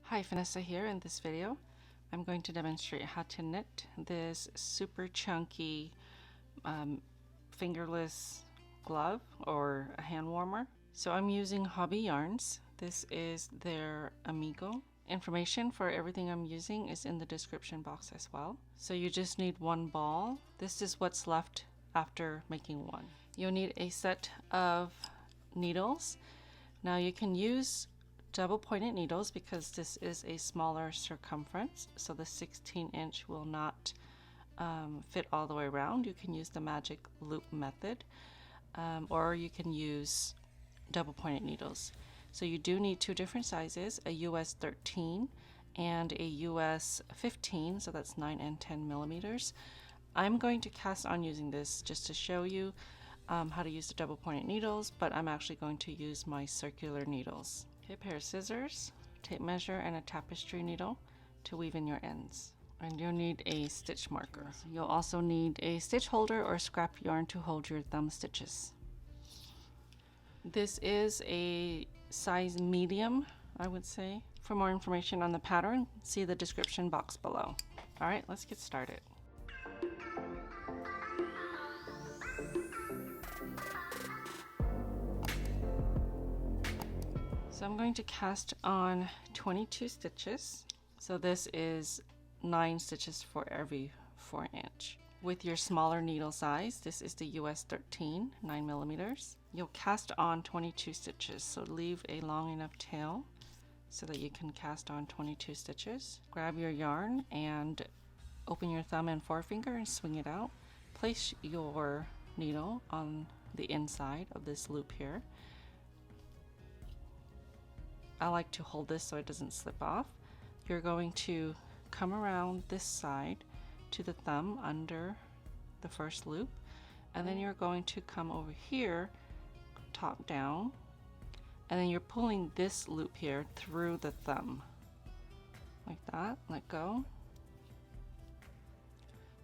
Hi, Phanessa here. In this video I'm going to demonstrate how to knit this super chunky fingerless glove or a hand warmer. So I'm using Hobbii yarns. This is their Amigo. Information for everything I'm using is in the description box as well. So you just need one ball. This is what's left after making one. You'll need a set of needles. Now you can use double pointed needles because this is a smaller circumference, so the 16-inch will not fit all the way around. You can use the magic loop method, or you can use double pointed needles. So you do need two different sizes, a US 13 and a US 15, so that's 9 and 10 millimeters. I'm going to cast on using this just to show you how to use the double pointed needles, but I'm actually going to use my circular needles. Okay, a pair of scissors, tape measure, and a tapestry needle to weave in your ends. And you'll need a stitch marker. You'll also need a stitch holder or scrap yarn to hold your thumb stitches. This is a size medium, I would say. For more information on the pattern, see the description box below. All right, let's get started. So I'm going to cast on 22 stitches. So this is 9 stitches for every 4-inch. With your smaller needle size, this is the US 13, 9 millimeters. You'll cast on 22 stitches, so leave a long enough tail so that you can cast on 22 stitches. Grab your yarn and open your thumb and forefinger and swing it out. Place your needle on the inside of this loop here. I like to hold this so it doesn't slip off. You're going to come around this side to the thumb under the first loop, and then you're going to come over here top down, and then you're pulling this loop here through the thumb like that. Let go.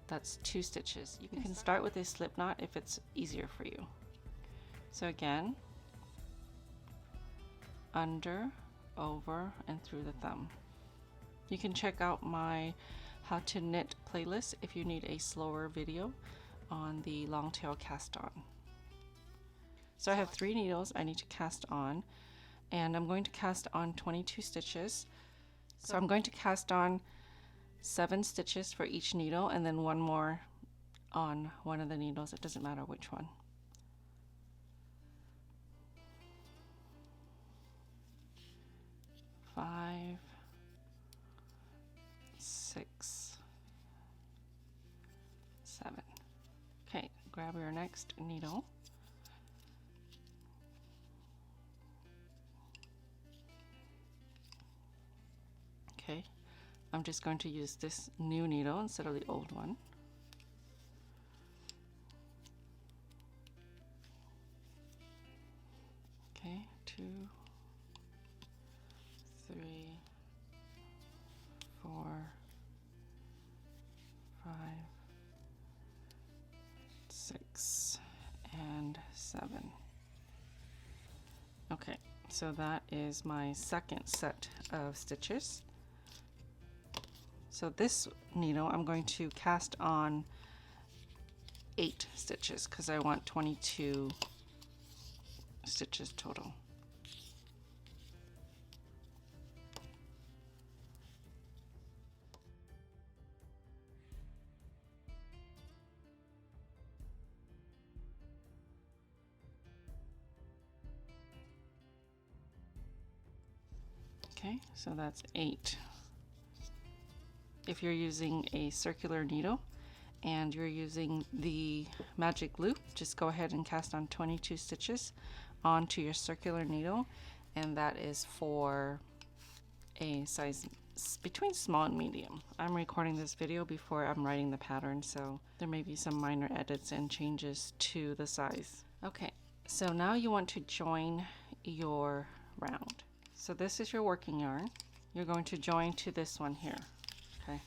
That's 2 stitches. You can start with a slip knot if it's easier for you. So again, under, over, and through the thumb. You can check out my how to knit playlist if you need a slower video on the long tail cast on. So I have 3 needles I need to cast on, and I'm going to cast on 22 stitches. So I'm going to cast on 7 stitches for each needle and then one more on one of the needles. It doesn't matter which one. Five, 6, 7. Okay, grab your next needle. Okay, I'm just going to use this new needle instead of the old one. Okay, 2, 3, 4, 5, 6, and 7. Okay, so that is my second set of stitches. So this needle I'm going to cast on 8 stitches because I want 22 stitches total. Okay, so that's 8. If you're using a circular needle and you're using the magic loop, just go ahead and cast on 22 stitches onto your circular needle, and that is for a size between small and medium. I'm recording this video before I'm writing the pattern, so there may be some minor edits and changes to the size. Okay, so now you want to join your round. So this is your working yarn. You're going to join to this one here. Okay.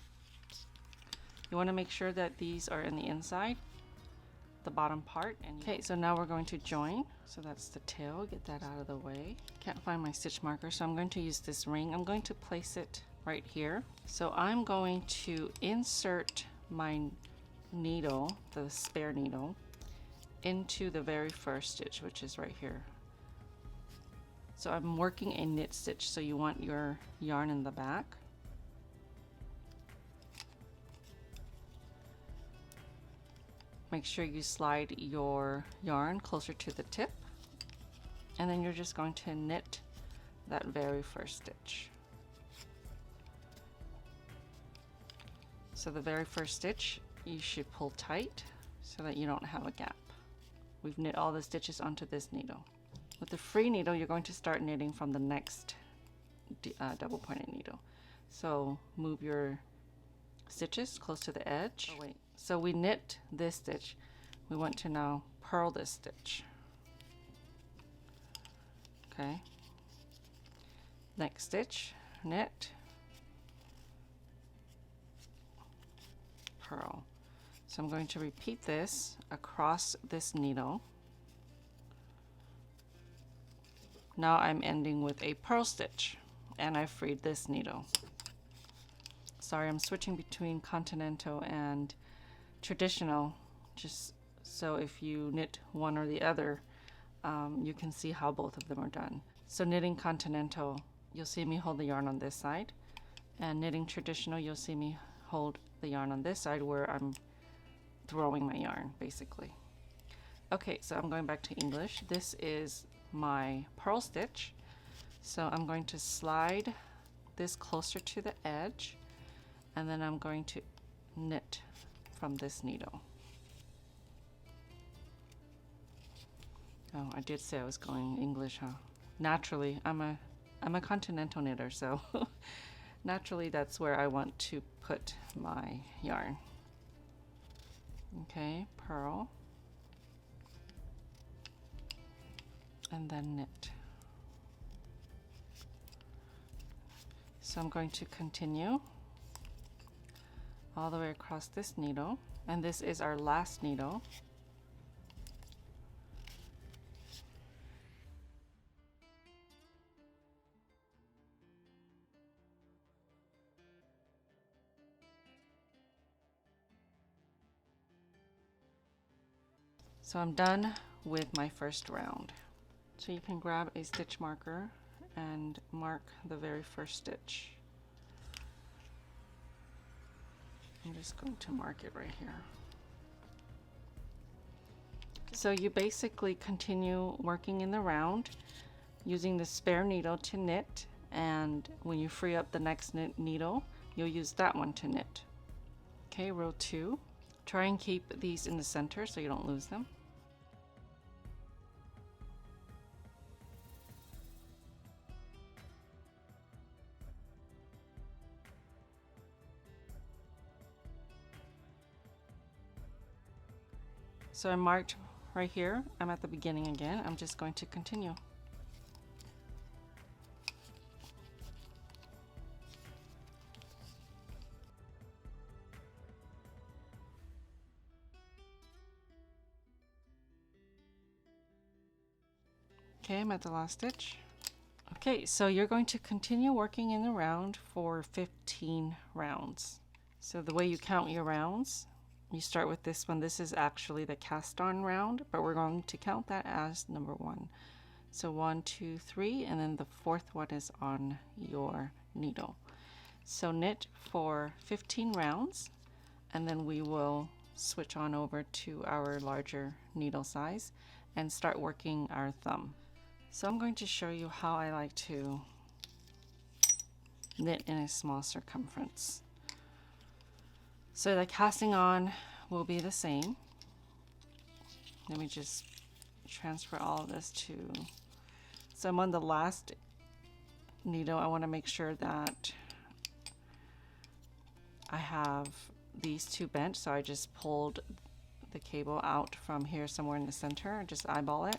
You want to make sure that these are in the inside. the bottom part. And okay, so now we're going to join. So that's the tail, get that out of the way. Can't find my stitch marker, so I'm going to use this ring. I'm going to place it right here. So I'm going to insert my needle, the spare needle, into the very first stitch, which is right here. So I'm working a knit stitch, so you want your yarn in the back. Make sure you slide your yarn closer to the tip, and then you're just going to knit that very first stitch. So the very first stitch you should pull tight so that you don't have a gap. We've knit all the stitches onto this needle. With the free needle, you're going to start knitting from the next double pointed needle. So move your stitches close to the edge. Oh, wait. So we knit this stitch. We want to now purl this stitch. Okay. Next stitch, knit, purl. So I'm going to repeat this across this needle. Now I'm ending with a purl stitch, and I freed this needle. Sorry, I'm switching between continental and traditional, just so if you knit one or the other, you can see how both of them are done. So knitting continental, you'll see me hold the yarn on this side, and knitting traditional, you'll see me hold the yarn on this side where I'm throwing my yarn, basically. Okay, so I'm going back to English. This is my purl stitch. So I'm going to slide this closer to the edge, and then I'm going to knit from this needle. Oh, I did say I was going English, huh? Naturally, I'm a continental knitter, so naturally that's where I want to put my yarn. Okay, purl, and then knit. So I'm going to continue all the way across this needle, and this is our last needle. So I'm done with my first round. So you can grab a stitch marker and mark the very first stitch. I'm just going to mark it right here. So you basically continue working in the round using the spare needle to knit, and when you free up the next needle, you'll use that one to knit. Okay, row 2. Try and keep these in the center so you don't lose them. So I marked right here. I'm at the beginning again. I'm just going to continue. Okay, I'm at the last stitch. Okay, so you're going to continue working in the round for 15 rounds. So the way you count your rounds, you start with this one. This is actually the cast on round, but we're going to count that as number 1. So 1, 2, 3, and then the 4th one is on your needle. So knit for 15 rounds, and then we will switch on over to our larger needle size and start working our thumb. So I'm going to show you how I like to knit in a small circumference. So the casting on will be the same. Let me just transfer all of this to, so I'm on the last needle. I want to make sure that I have these two bent, so I just pulled the cable out from here somewhere in the center, just eyeball it.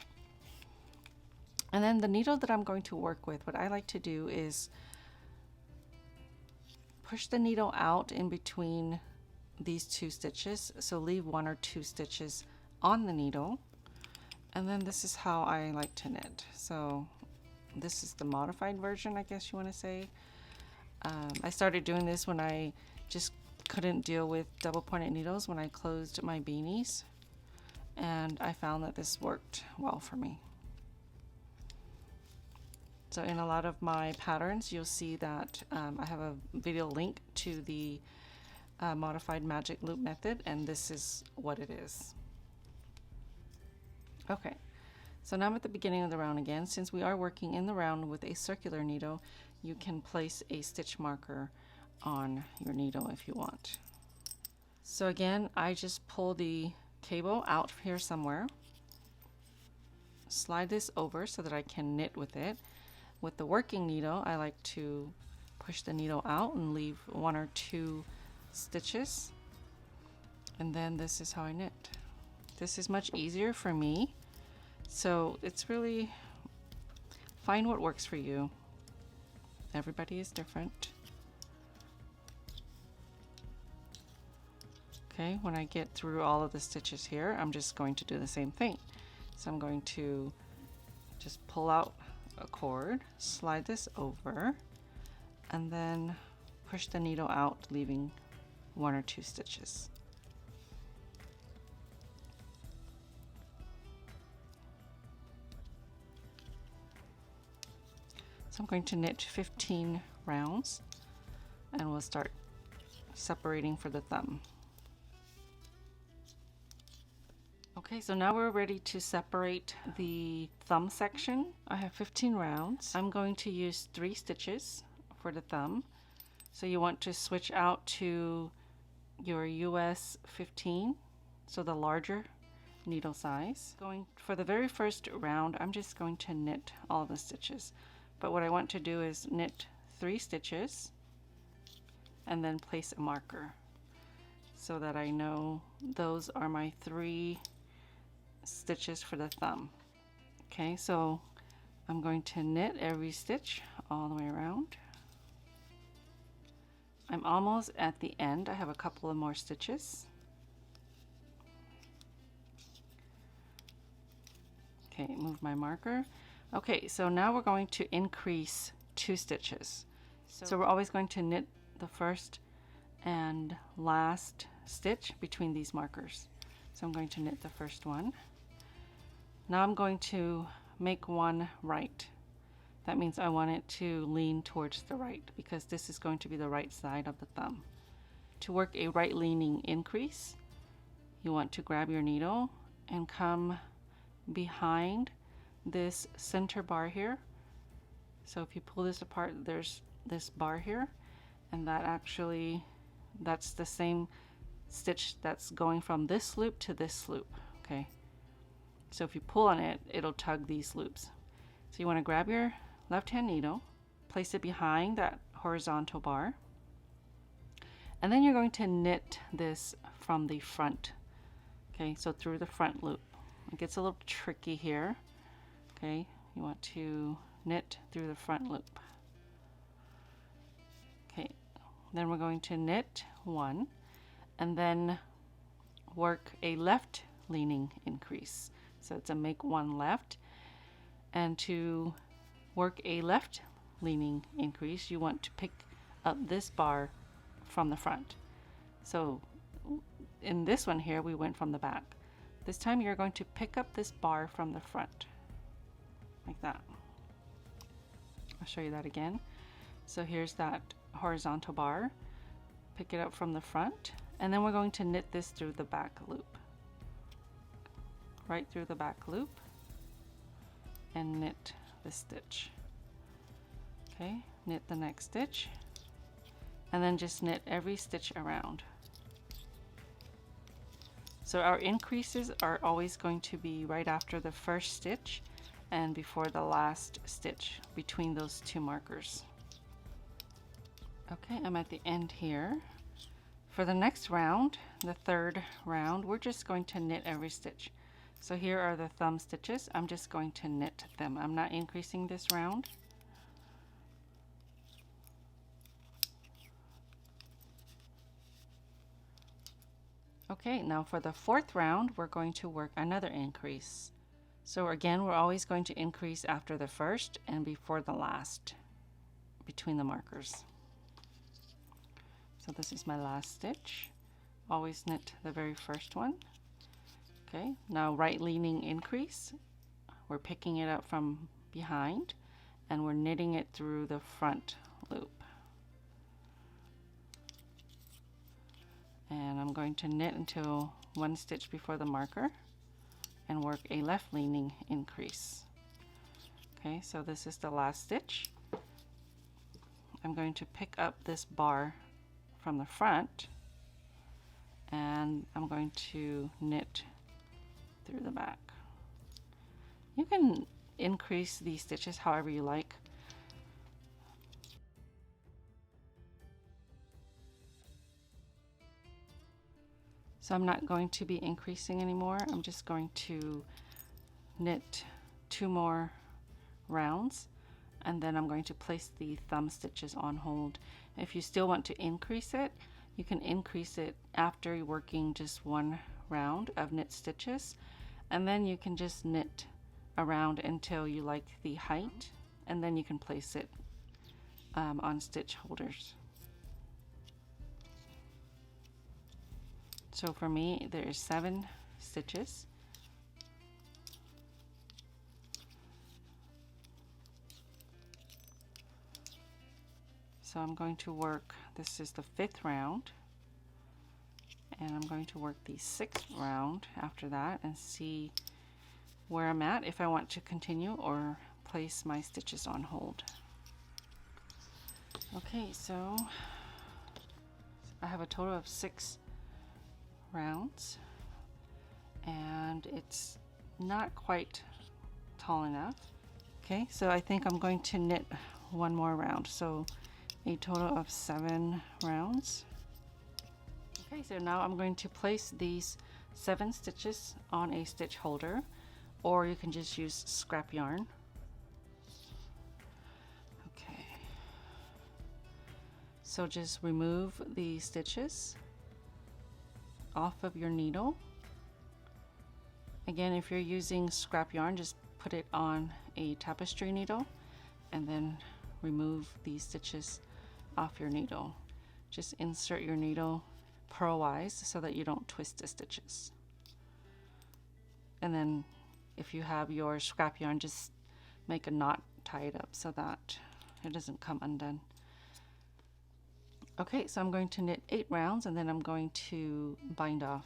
And then the needle that I'm going to work with, what I like to do is push the needle out in between these two stitches, so leave 1 or 2 stitches on the needle. And then this is how I like to knit. So this is the modified version, I guess you want to say. I started doing this when I just couldn't deal with double pointed needles when I closed my beanies, and I found that this worked well for me. So in a lot of my patterns, you'll see that I have a video link to the modified magic loop method, and this is what it is. Okay, so now I'm at the beginning of the round again. Since we are working in the round with a circular needle, you can place a stitch marker on your needle if you want. So again, I just pull the cable out here somewhere, slide this over so that I can knit with it. With the working needle, I like to push the needle out and leave 1 or 2 stitches, and then this is how I knit. This is much easier for me, so it's really find what works for you. Everybody is different. Okay, when I get through all of the stitches here, I'm just going to do the same thing. So I'm going to just pull out a cord, slide this over, and then push the needle out, leaving 1 or 2 stitches. So I'm going to knit 15 rounds, and we'll start separating for the thumb. Okay, so now we're ready to separate the thumb section. I have 15 rounds. I'm going to use 3 stitches for the thumb. So you want to switch out to your US 15, so the larger needle size. Going for the very first round, I'm just going to knit all the stitches. But what I want to do is knit 3 stitches and then place a marker so that I know those are my 3 stitches for the thumb. Okay, so I'm going to knit every stitch all the way around. I'm almost at the end. I have a couple of more stitches. Okay, move my marker. Okay, so now we're going to increase 2 stitches. So we're always going to knit the first and last stitch between these markers. So I'm going to knit the first one. Now I'm going to make one right. That means I want it to lean towards the right because this is going to be the right side of the thumb. To work a right leaning increase, you want to grab your needle and come behind this center bar here. So if you pull this apart, there's this bar here, and that's the same stitch that's going from this loop to this loop. Okay, so if you pull on it, it'll tug these loops. So you want to grab your left hand needle, place it behind that horizontal bar, and then you're going to knit this from the front. Okay, so through the front loop. It gets a little tricky here. Okay, you want to knit through the front loop. Okay, then we're going to knit 1 and then work a left leaning increase. So it's a make 1 left, and to work a left leaning increase, you want to pick up this bar from the front. So in this one here, we went from the back. This time you're going to pick up this bar from the front, like that. I'll show you that again. So here's that horizontal bar. Pick it up from the front, and then we're going to knit this through the back loop. Right through the back loop, and knit the stitch. Okay, knit the next stitch, and then just knit every stitch around. So our increases are always going to be right after the first stitch and before the last stitch between those 2 markers. Okay, I'm at the end here. For the next round, the 3rd round, we're just going to knit every stitch. So here are the thumb stitches. I'm just going to knit them. I'm not increasing this round. Okay, now for the fourth round, we're going to work another increase. So again, we're always going to increase after the first and before the last, between the markers. So this is my last stitch. Always knit the very first one. Okay, now right leaning increase. We're picking it up from behind and we're knitting it through the front loop. And I'm going to knit until one stitch before the marker and work a left leaning increase. Okay, so this is the last stitch. I'm going to pick up this bar from the front and I'm going to knit through the back. You can increase these stitches however you like. So I'm not going to be increasing anymore. I'm just going to knit 2 more rounds and then I'm going to place the thumb stitches on hold. If you still want to increase it, you can increase it after working just 1 round of knit stitches, and then you can just knit around until you like the height, and then you can place it on stitch holders. So for me, there's 7 stitches. So I'm going to work, this is the 5th round, and I'm going to work the 6th round after that and see where I'm at, if I want to continue or place my stitches on hold. Okay, so I have a total of 6 rounds and it's not quite tall enough. Okay, so I think I'm going to knit 1 more round, so a total of 7 rounds. Okay, so now I'm going to place these 7 stitches on a stitch holder, or you can just use scrap yarn. Okay, so just remove the stitches off of your needle. Again, if you're using scrap yarn, just put it on a tapestry needle and then remove these stitches off your needle. Just insert your needle purlwise so that you don't twist the stitches. And then if you have your scrap yarn, just make a knot, tie it up so that it doesn't come undone. Okay, so I'm going to knit 8 rounds and then I'm going to bind off.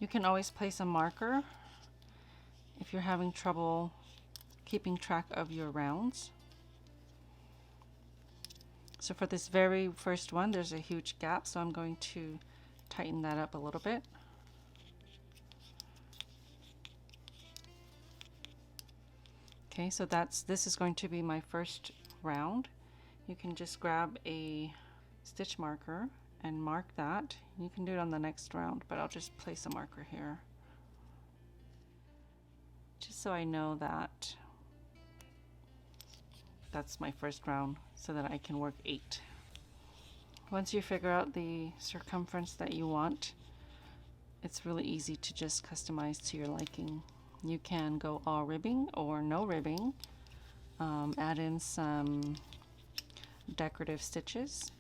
You can always place a marker if you're having trouble keeping track of your rounds. So for this very first one, there's a huge gap, so I'm going to tighten that up a little bit. Okay, so this is going to be my first round. You can just grab a stitch marker and mark that. You can do it on the next round, but I'll just place a marker here, just so I know that that's my first round, so that I can work 8. Once you figure out the circumference that you want, it's really easy to just customize to your liking. You can go all ribbing or no ribbing, add in some decorative stitches.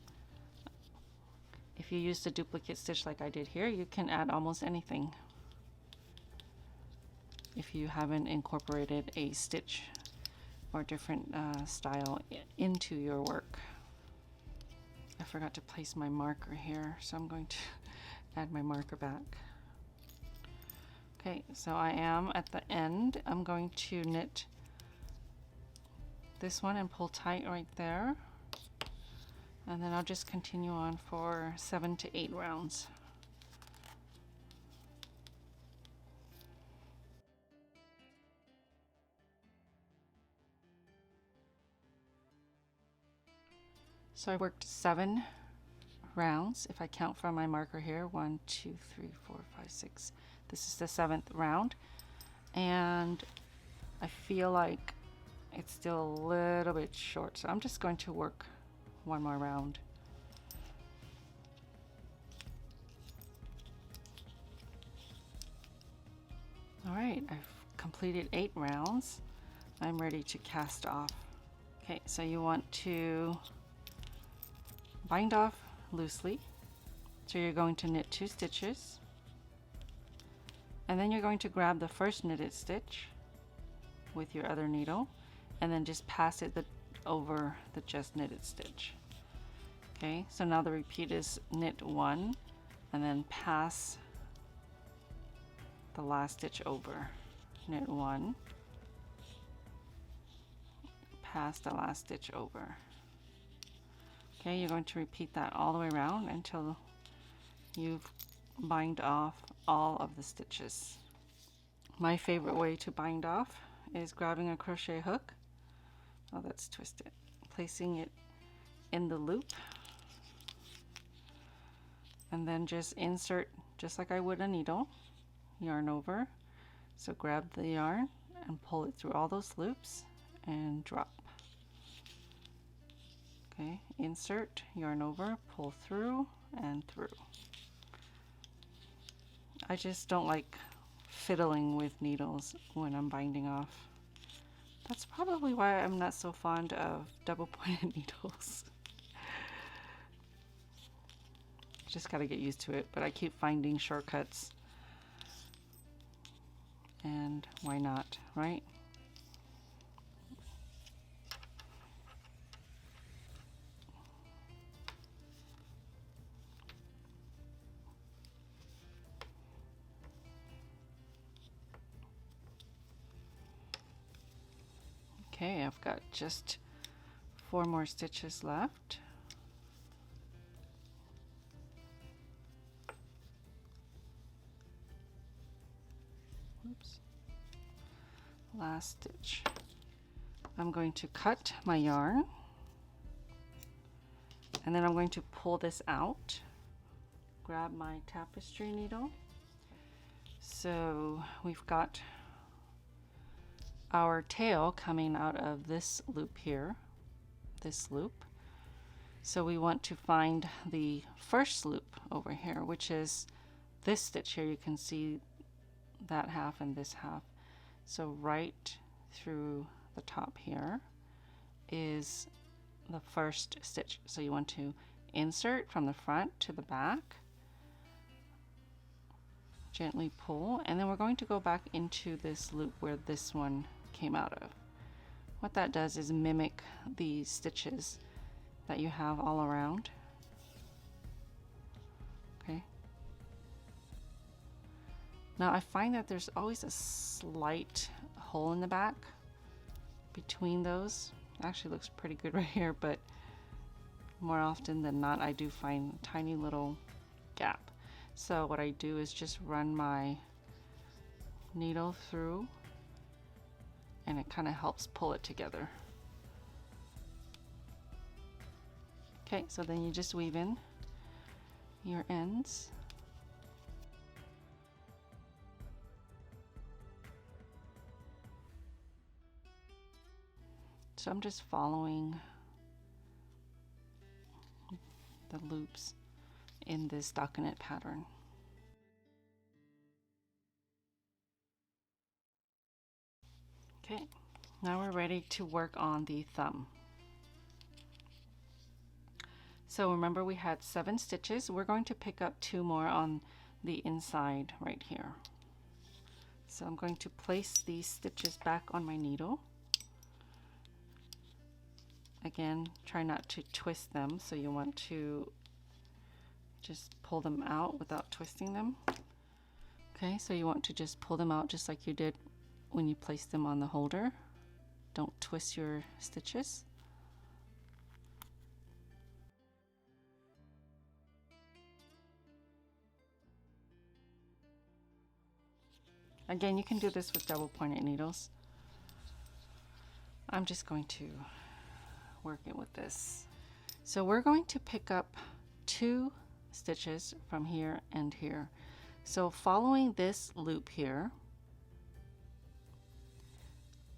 If you use the duplicate stitch like I did here, you can add almost anything if you haven't incorporated a stitch or different style into your work. I forgot to place my marker here, so I'm going to add my marker back. Okay, so I am at the end. I'm going to knit this one and pull tight right there, and then I'll just continue on for 7 to 8 rounds. So I worked 7 rounds, if I count from my marker here. 1, 2, 3, 4, 5, 6. This is the 7th round, and I feel like it's still a little bit short, so I'm just going to work 1 more round. All right, I've completed 8 rounds. I'm ready to cast off. Okay, so you want to bind off loosely. So you're going to knit 2 stitches, and then you're going to grab the first knitted stitch with your other needle and then just pass it over the just knitted stitch. Okay, so now the repeat is knit 1 and then pass the last stitch over. Knit 1, pass the last stitch over. Okay, you're going to repeat that all the way around until you've bind off all of the stitches. My favorite way to bind off is grabbing a crochet hook. Oh, that's twisted. Placing it in the loop and then just insert just like I would a needle, yarn over. So grab the yarn and pull it through all those loops and drop. Okay, insert, yarn over, pull through and through. I just don't like fiddling with needles when I'm binding off. That's probably why I'm not so fond of double pointed needles. Just gotta get used to it, but I keep finding shortcuts. And why not, right? Okay, I've got just 4 more stitches left. Oops. Last stitch. I'm going to cut my yarn and then I'm going to pull this out. Grab my tapestry needle. So we've got our tail coming out of this loop here, this loop. So we want to find the first loop over here, which is this stitch here. You can see that half and this half. So right through the top here is the first stitch. So you want to insert from the front to the back, gently pull, and then we're going to go back into this loop where this one came out of. What that does is mimic the stitches that you have all around. Okay. Now I find that there's always a slight hole in the back between those. Actually looks pretty good right here, but more often than not I do find a tiny little gap. So what I do is just run my needle through and it kind of helps pull it together. Okay, so then you just weave in your ends. So I'm just following the loops in this stockinette pattern. Okay, now we're ready to work on the thumb. So remember we had 7 stitches. We're going to pick up 2 more on the inside right here. So I'm going to place these stitches back on my needle. Again, try not to twist them, so you want to just pull them out without twisting them. Okay, so you want to just pull them out just like you did when you placed them on the holder. Don't twist your stitches. Again, you can do this with double pointed needles. I'm just going to work it with this. So we're going to pick up 2 stitches from here and here. So following this loop here,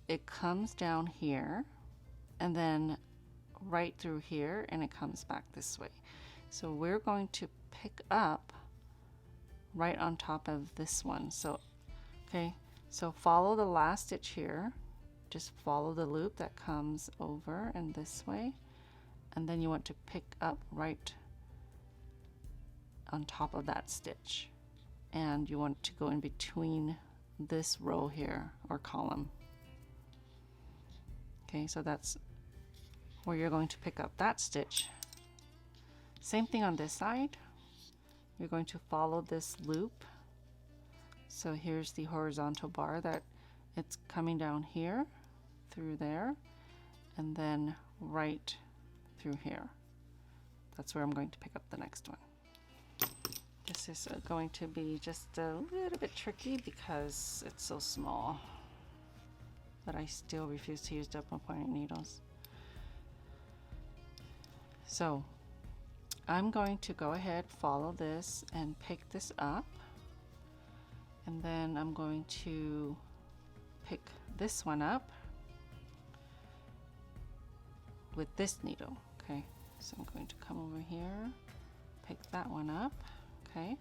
it comes down here and then right through here and it comes back this way. So we're going to pick up right on top of this one. So okay, So follow the last stitch here, just follow the loop that comes over and this way, and then you want to pick up right on top of that stitch, and you want to go in between this row here or column. Okay, so that's where you're going to pick up that stitch. Same thing on this side. You're going to follow this loop. So here's the horizontal bar that it's coming down here through there and then right through here. That's where I'm going to pick up the next one. This is going to be just a little bit tricky because it's so small, but I still refuse to use double pointed needles. So I'm going to go ahead, follow this and pick this up, and then I'm going to pick this one up with this needle. Okay, so I'm going to come over here, pick that one up. Okay,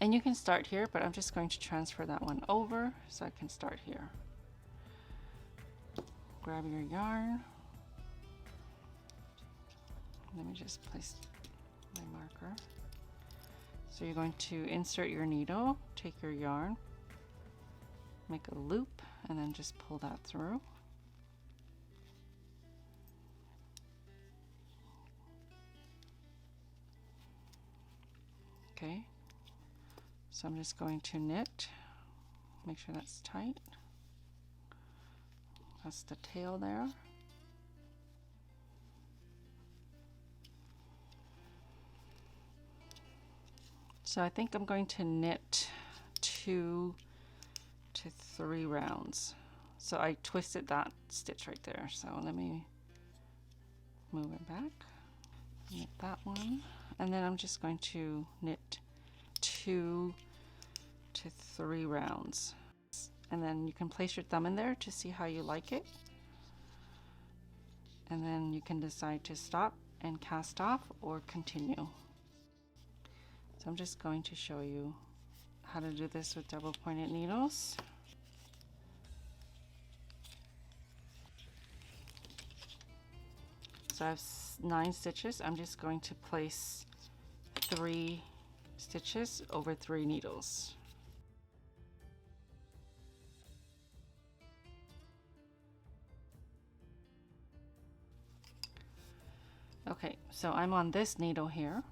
and you can start here, but I'm just going to transfer that one over so I can start here. Grab your yarn. Let me just place my marker. So you're going to insert your needle, take your yarn, make a loop, and then just pull that through. Okay, so I'm just going to knit, make sure that's tight. That's the tail there. So I think I'm going to knit 2 to 3 rounds. So I twisted that stitch right there. So let me move it back, knit that one. And then I'm just going to knit 2 to 3 rounds. And then you can place your thumb in there to see how you like it. And then you can decide to stop and cast off or continue. So I'm just going to show you how to do this with double pointed needles. So I have 9 stitches. I'm just going to place 3 stitches over 3 needles. Okay, so I'm on this needle here.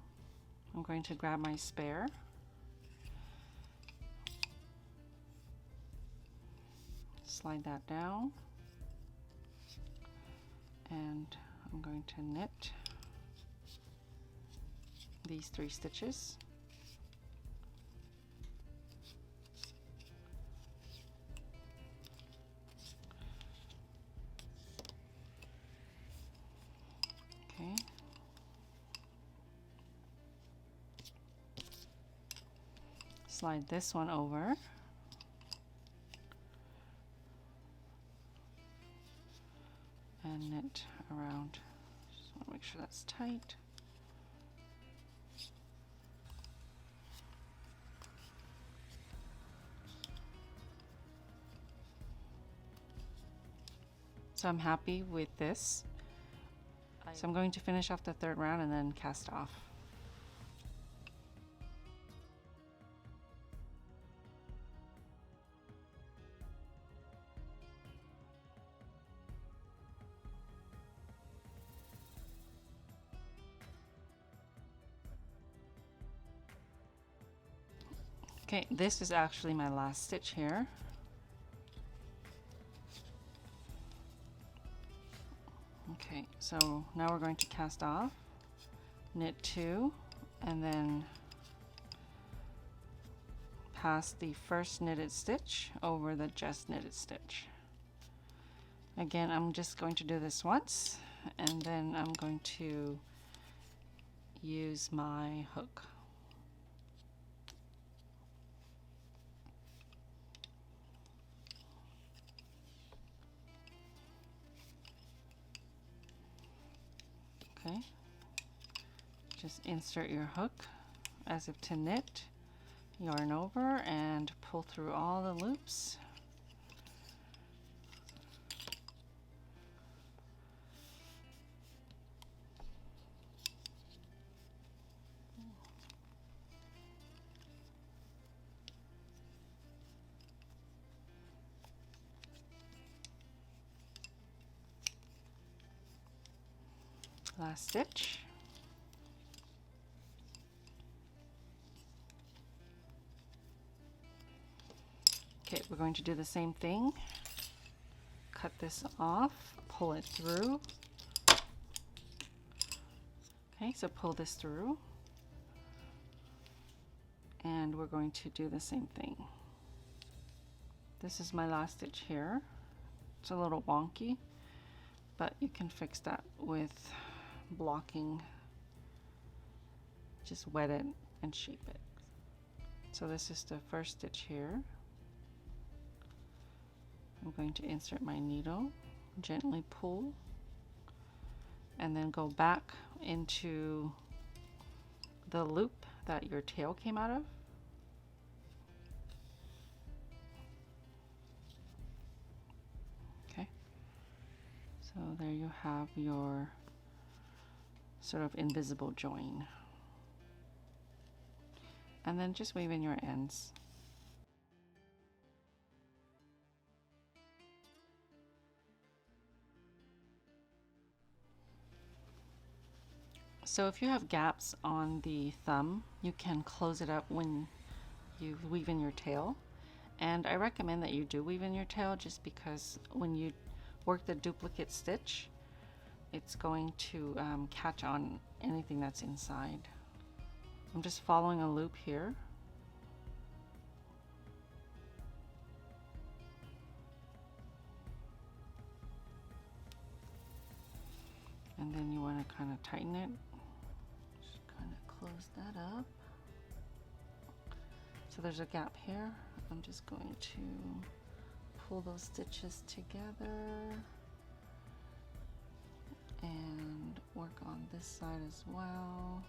I'm going to grab my spare. Slide that down. And I'm going to knit these 3 stitches. Okay. Slide this one over. And knit around. Just want to make sure that's tight. So I'm happy with this. So I'm going to finish off the 3rd round and then cast off. Okay, this is actually my last stitch here. Okay, so now we're going to cast off, knit 2, and then pass the first knitted stitch over the just knitted stitch. Again, I'm just going to do this once, and then I'm going to use my hook. Okay, just insert your hook as if to knit, yarn over and pull through all the loops. Last stitch. Okay, we're going to do the same thing. Cut this off, pull it through. Okay, so pull this through. And we're going to do the same thing. This is my last stitch here. It's a little wonky, but you can fix that with blocking. Just wet it and shape it. So this is the first stitch here. I'm going to insert my needle, gently pull, and then go back into the loop that your tail came out of. Okay, so there you have your sort of invisible join. And then just weave in your ends. So if you have gaps on the thumb, you can close it up when you weave in your tail. And I recommend that you do weave in your tail just because when you work the duplicate stitch, it's going to catch on anything that's inside. I'm just following a loop here. And then you want to kind of tighten it. Just kind of close that up. So there's a gap here. I'm just going to pull those stitches together and work on this side as well.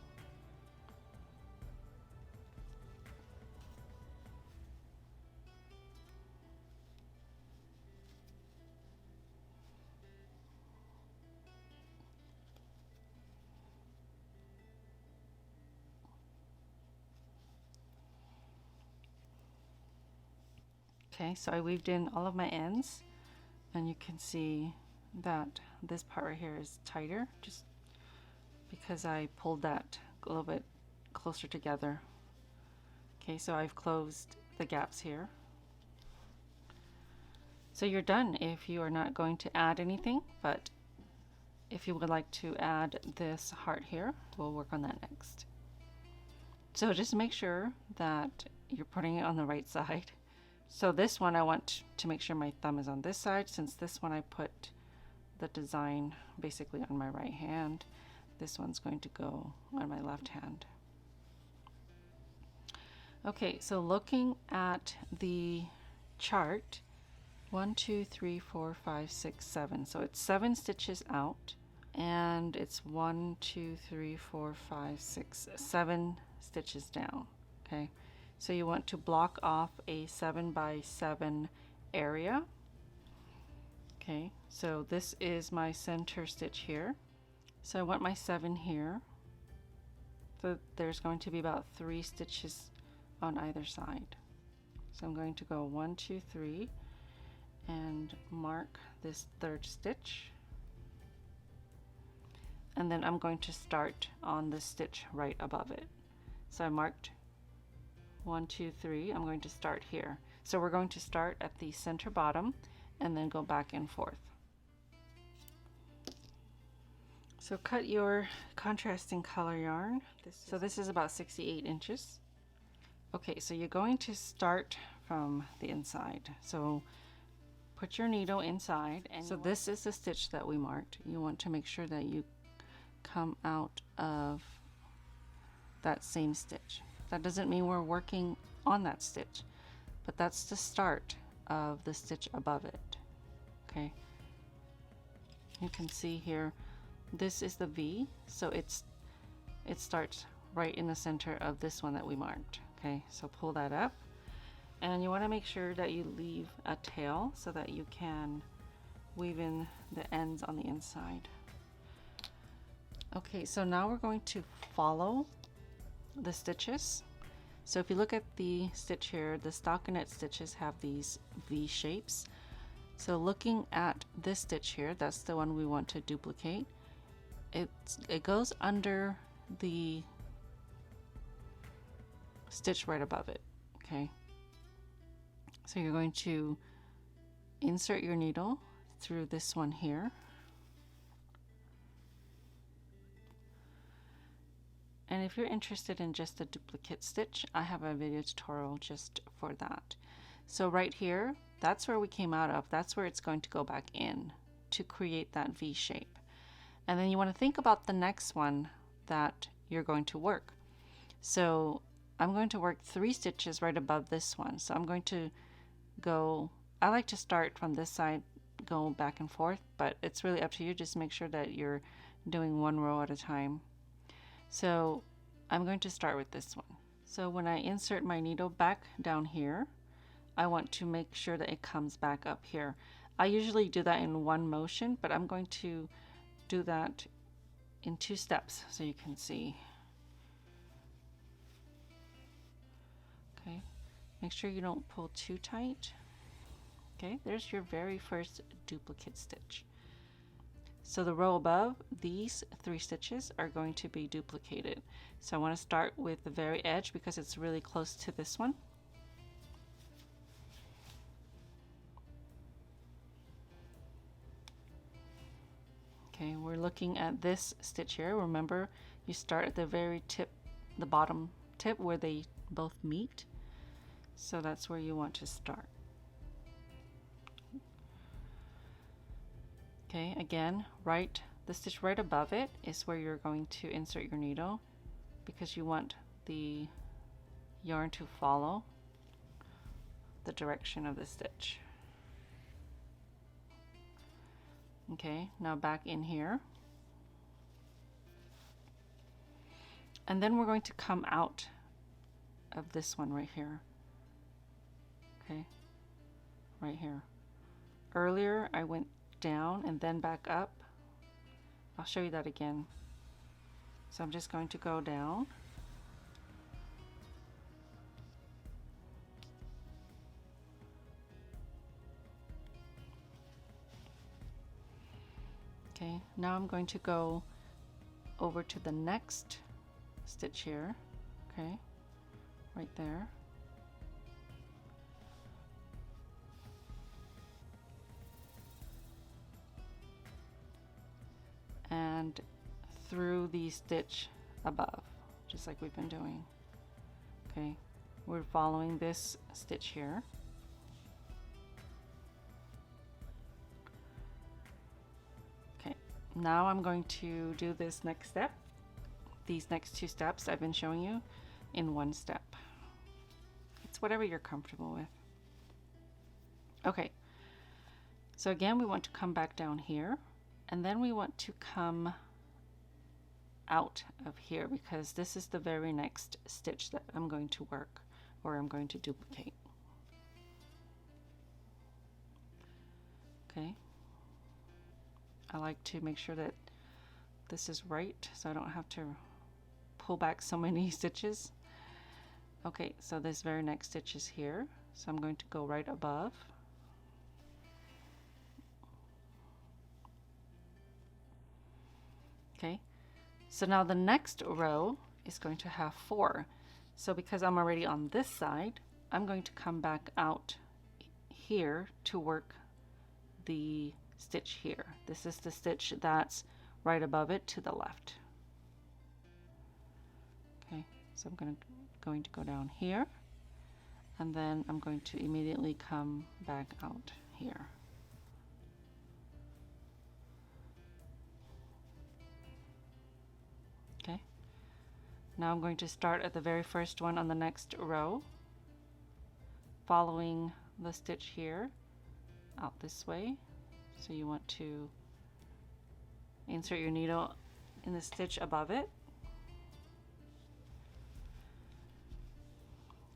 Okay, so I weaved in all of my ends, and you can see that this part right here is tighter just because I pulled that a little bit closer together. Okay, so I've closed the gaps here. So you're done if you are not going to add anything, but if you would like to add this heart here, we'll work on that next. So just make sure that you're putting it on the right side. So this one I want to make sure my thumb is on this side, since this one I put the design basically on my right hand. This one's going to go on my left hand. Okay, so looking at the chart, 1, 2, 3, 4, 5, 6, 7. So it's 7 stitches out, and it's 1, 2, 3, 4, 5, 6, 7 stitches down. Okay. So you want to block off a 7 by 7 area. Okay, so this is my center stitch here. So I want my 7 here. So there's going to be about 3 stitches on either side. So I'm going to go 1, 2, 3 and mark this 3rd stitch. And then I'm going to start on the stitch right above it. So I marked 1, 2, 3. I'm going to start here. So we're going to start at the center bottom and then go back and forth. So cut your contrasting color yarn. This is about 68 inches. Okay, so you're going to start from the inside. So put your needle inside, and so this is the stitch that we marked. You want to make sure that you come out of that same stitch. That doesn't mean we're working on that stitch, but that's the start of the stitch above it. Okay, you can see here, this is the V, so it starts right in the center of this one that we marked. Okay, so pull that up, and you want to make sure that you leave a tail so that you can weave in the ends on the inside. Okay, so now we're going to follow the stitches. So if you look at the stitch here, the stockinette stitches have these V shapes. So looking at this stitch here, that's the one we want to duplicate. it goes under the stitch right above it. Okay, so you're going to insert your needle through this one here, and if you're interested in just a duplicate stitch, I have a video tutorial just for that. So right here, that's where we came out of, that's where it's going to go back in to create that V shape. And then you want to think about the next one that you're going to work. So I'm going to work 3 stitches right above this one. So I'm going to go, I like to start from this side, go back and forth, but it's really up to you. Just make sure that you're doing 1 row at a time. So I'm going to start with this one. So when I insert my needle back down here, I want to make sure that it comes back up here. I usually do that in one motion, but I'm going to do that in 2 steps so you can see. Okay, make sure you don't pull too tight. Okay, there's your very first duplicate stitch. So the row above, these 3 stitches are going to be duplicated. So I want to start with the very edge because it's really close to this one. Okay, we're looking at this stitch here. Remember, you start at the very tip, the bottom tip where they both meet. So that's where you want to start. Okay, again, the stitch right above it is where you're going to insert your needle because you want the yarn to follow the direction of the stitch. Okay, now back in here. And then we're going to come out of this one right here. Okay, right here. Earlier I went down and then back up. I'll show you that again. So I'm just going to go down. Okay, now I'm going to go over to the next stitch here. Okay, right there. And through the stitch above, just like we've been doing. Okay, we're following this stitch here. Okay, now I'm going to do this next step. These next 2 steps I've been showing you in 1 step. It's whatever you're comfortable with. Okay, so again, we want to come back down here, and then we want to come out of here because this is the very next stitch that I'm going to work, or I'm going to duplicate. Okay, I like to make sure that this is right so I don't have to pull back so many stitches. Okay, so this very next stitch is here, so I'm going to go right above. Okay, so now the next row is going to have 4. So because I'm already on this side, I'm going to come back out here to work the stitch here. This is the stitch that's right above it to the left. Okay, so I'm going to go down here, and then I'm going to immediately come back out here. Okay, now I'm going to start at the very first one on the next row, following the stitch here out this way. So you want to insert your needle in the stitch above it.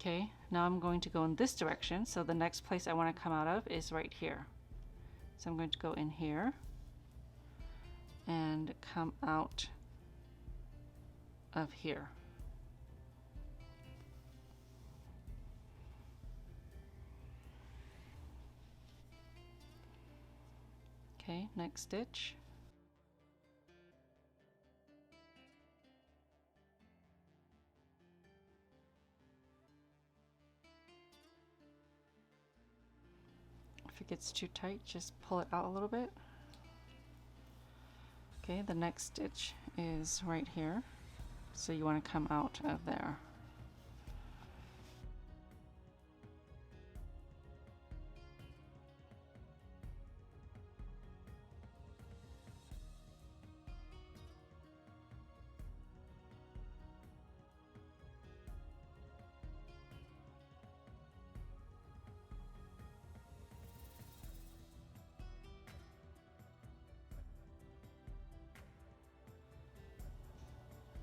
Okay, now I'm going to go in this direction, so the next place I want to come out of is right here. So I'm going to go in here and come out of here. Okay, next stitch. If it gets too tight, just pull it out a little bit. Okay, the next stitch is right here. So you want to come out of there.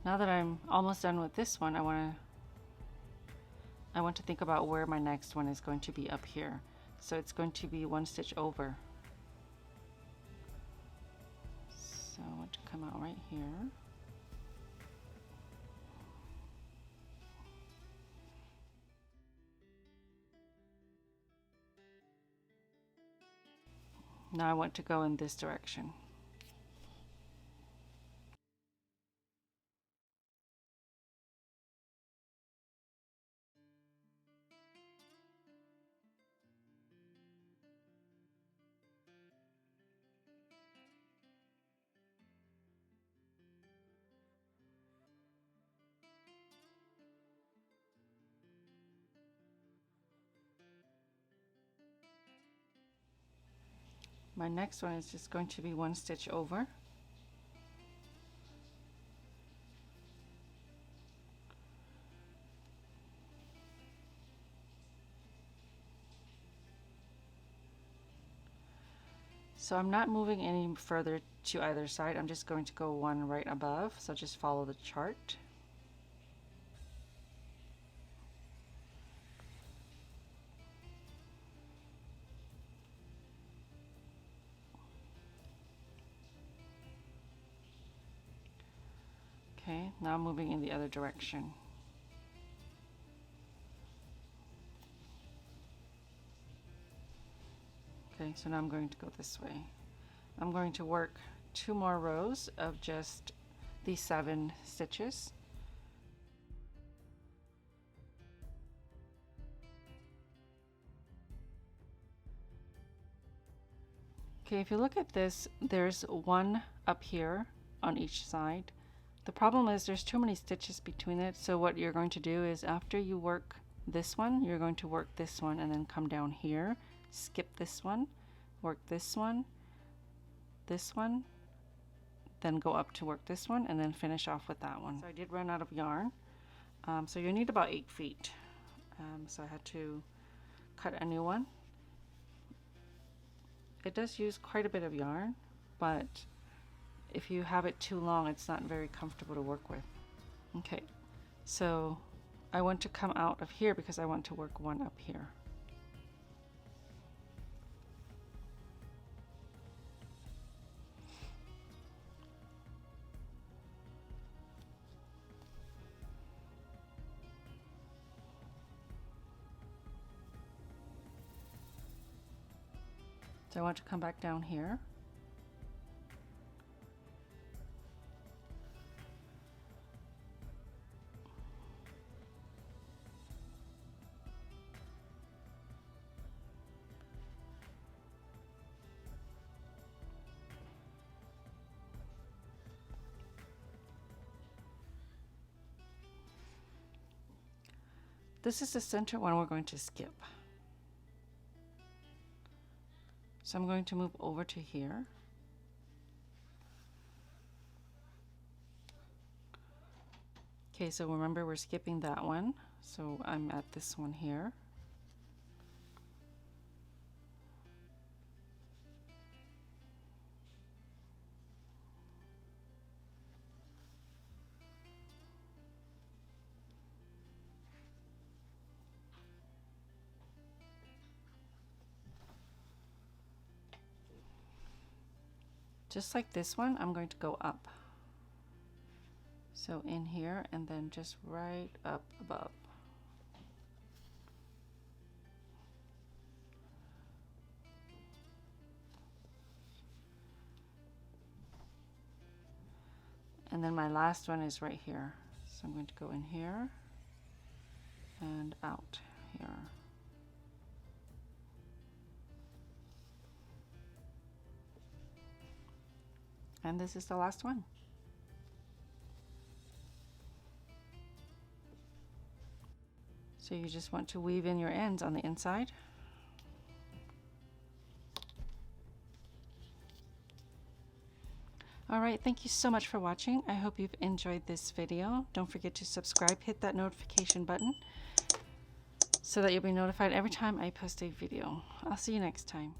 Now that I'm almost done with this one, I want to think about where my next one is going to be up here. So it's going to be one stitch over. So I want to come out right here. Now I want to go in this direction. My next one is just going to be one stitch over. So I'm not moving any further to either side. I'm just going to go one right above. So just follow the chart. Okay, now I'm moving in the other direction. Okay, so now I'm going to go this way. I'm going to work 2 more rows of just these 7 stitches. Okay, if you look at this, there's one up here on each side. The problem is there's too many stitches between it, so what you're going to do is after you work this one, you're going to work this one and then come down here, skip this one, work this one, then go up to work this one, and then finish off with that one. So I did run out of yarn, so you need about 8 feet. So I had to cut a new one. It does use quite a bit of yarn, but if you have it too long, it's not very comfortable to work with. Okay, so I want to come out of here because I want to work one up here. So I want to come back down here. This is the center one we're going to skip. So I'm going to move over to here. Okay, so remember we're skipping that one. So I'm at this one here. Just like this one, I'm going to go up. So in here and then just right up above. And then my last one is right here. So I'm going to go in here and out here. And this is the last one. So you just want to weave in your ends on the inside. Alright, thank you so much for watching. I hope you've enjoyed this video. Don't forget to subscribe, hit that notification button so that you'll be notified every time I post a video. I'll see you next time.